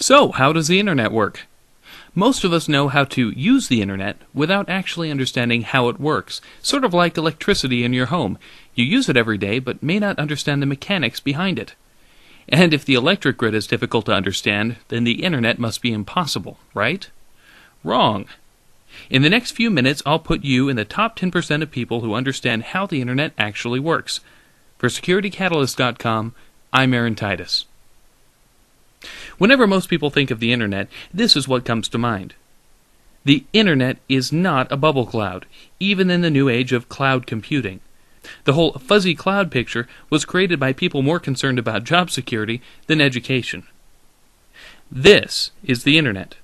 So, how does the internet work? Most of us know how to use the internet without actually understanding how it works, sort of like electricity in your home. You use it every day, but may not understand the mechanics behind it. And if the electric grid is difficult to understand, then the internet must be impossible, right? Wrong. In the next few minutes, I'll put you in the top 10% of people who understand how the internet actually works. For SecurityCatalyst.com, I'm Aaron Titus. Whenever most people think of the internet, this is what comes to mind. The internet is not a bubble cloud, even in the new age of cloud computing. The whole fuzzy cloud picture was created by people more concerned about job security than education. This is the internet.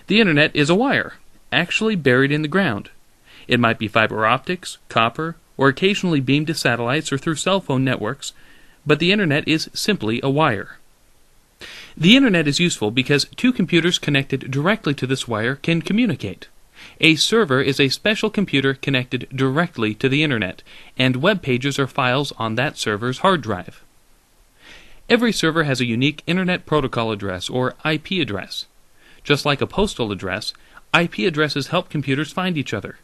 The internet is a wire, actually buried in the ground. It might be fiber optics, copper, or occasionally beamed to satellites or through cell phone networks, but the internet is simply a wire. The internet is useful because two computers connected directly to this wire can communicate. A server is a special computer connected directly to the internet, and web pages are files on that server's hard drive. Every server has a unique Internet Protocol address, or IP address. Just like a postal address, IP addresses help computers find each other.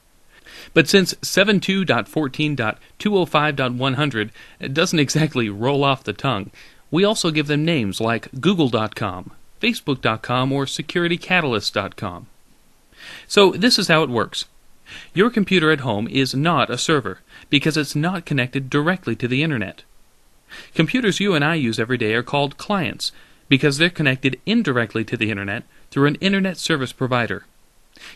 But since 72.14.205.100 doesn't exactly roll off the tongue, we also give them names like Google.com, Facebook.com, or SecurityCatalyst.com. So this is how it works. Your computer at home is not a server, because it's not connected directly to the internet. Computers you and I use every day are called clients, because they're connected indirectly to the internet through an internet service provider.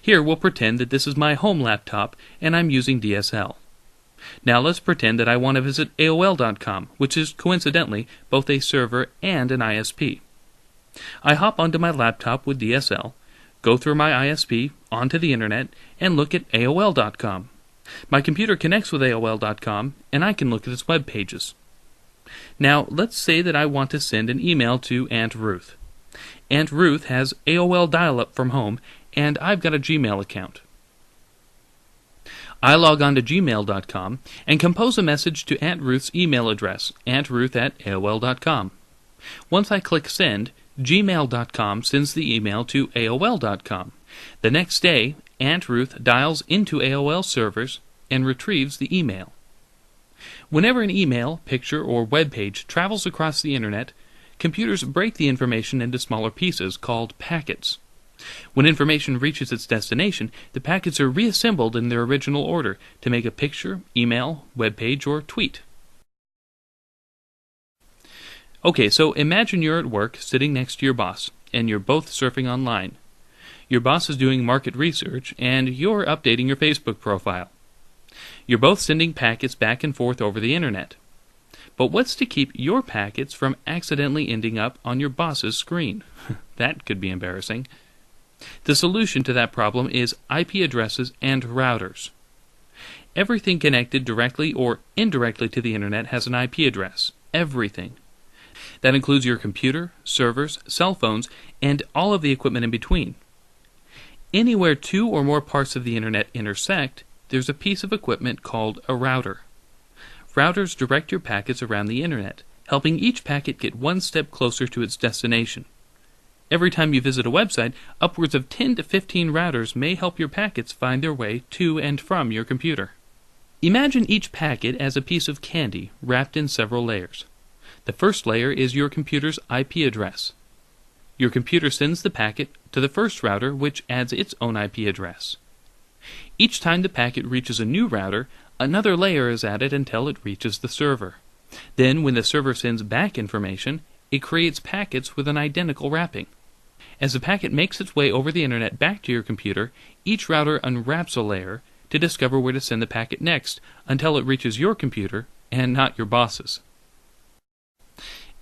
Here we'll pretend that this is my home laptop and I'm using DSL. Now let's pretend that I want to visit AOL.com, which is coincidentally both a server and an ISP. I hop onto my laptop with DSL, go through my ISP, onto the internet, and look at AOL.com. My computer connects with AOL.com, and I can look at its web pages. Now let's say that I want to send an email to Aunt Ruth. Aunt Ruth has AOL dial-up from home, and I've got a Gmail account. I log on to gmail.com and compose a message to Aunt Ruth's email address, auntruth@aol.com. Once I click send, gmail.com sends the email to AOL.com. The next day, Aunt Ruth dials into AOL servers and retrieves the email. Whenever an email, picture, or web page travels across the internet, computers break the information into smaller pieces called packets. When information reaches its destination, the packets are reassembled in their original order to make a picture, email, web page, or tweet. Okay, so imagine you're at work sitting next to your boss, and you're both surfing online. Your boss is doing market research, and you're updating your Facebook profile. You're both sending packets back and forth over the internet. But what's to keep your packets from accidentally ending up on your boss's screen? That could be embarrassing. The solution to that problem is IP addresses and routers. Everything connected directly or indirectly to the internet has an IP address. Everything. That includes your computer, servers, cell phones, and all of the equipment in between. Anywhere two or more parts of the internet intersect, there's a piece of equipment called a router. Routers direct your packets around the internet, helping each packet get one step closer to its destination. Every time you visit a website, upwards of 10 to 15 routers may help your packets find their way to and from your computer. Imagine each packet as a piece of candy wrapped in several layers. The first layer is your computer's IP address. Your computer sends the packet to the first router, which adds its own IP address. Each time the packet reaches a new router, another layer is added until it reaches the server. Then, when the server sends back information, it creates packets with an identical wrapping. As the packet makes its way over the internet back to your computer, each router unwraps a layer to discover where to send the packet next until it reaches your computer and not your boss's.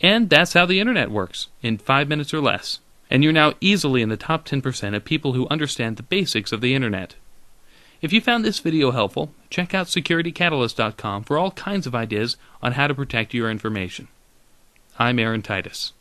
And that's how the internet works, in 5 minutes or less. And you're now easily in the top 10% of people who understand the basics of the internet. If you found this video helpful, check out SecurityCatalyst.com for all kinds of ideas on how to protect your information. I'm Aaron Titus.